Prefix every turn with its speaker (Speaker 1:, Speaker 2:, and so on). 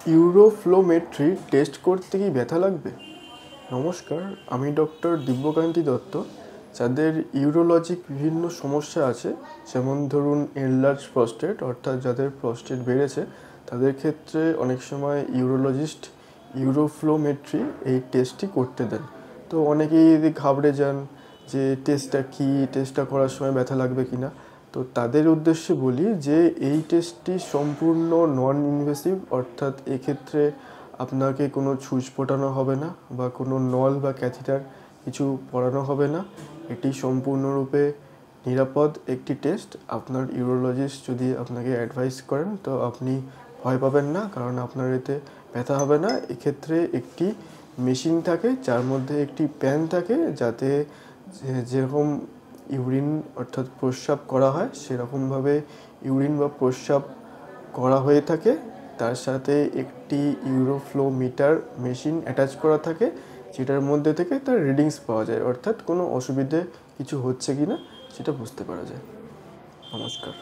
Speaker 1: Uroflowmetry test করতে কি ব্যথা লাগবে? নমস্কার, আমি ডক্টর দিব্যকান্তি দত্ত। যাদের ইউরোলজিক বিভিন্ন সমস্যা আছে, যেমন ধরুন এনলার্জ প্রস্টেট, অর্থাৎ যাদের প্রস্টেট বেড়েছে, তাদের ক্ষেত্রে অনেক সময় ইউরোলজিস্ট ইউরোফ্লোমেট্রি এই টেস্টটি করতে দেন। তো অনেকেই ঘাবড়ে যান যে টেস্টটা করার সময় ব্যথা লাগবে কি না। তো তাদের উদ্দেশ্যে বলি যে এই টেস্টটি সম্পূর্ণ নন ইনভেসিভ, অর্থাৎ এক্ষেত্রে আপনাকে কোনো ছুঁচ ফোটানো হবে না বা কোনো নল বা ক্যাথিটার কিছু পরানো হবে না। এটি সম্পূর্ণরূপে নিরাপদ একটি টেস্ট। আপনার ইউরোলজিস্ট যদি আপনাকে অ্যাডভাইস করেন তো আপনি ভয় পাবেন না, কারণ আপনার এতে ব্যথা হবে না। এক্ষেত্রে একটি মেশিন থাকে যার মধ্যে একটি প্যান থাকে, যাতে যেরকম ইউরিন অর্থাৎ প্রস্রাব করা হয় সেরকমভাবে ইউরিন বা প্রস্রাব করা হয়ে থাকে। তার সাথে একটি ইউরোফ্লোমিটার মেশিন অ্যাটাচ করা থাকে, যেটার মধ্যে থেকে তার রিডিংস পাওয়া যায়, অর্থাৎ কোনো অসুবিধে কিছু হচ্ছে কি না সেটা বুঝতে পারা যায়। নমস্কার।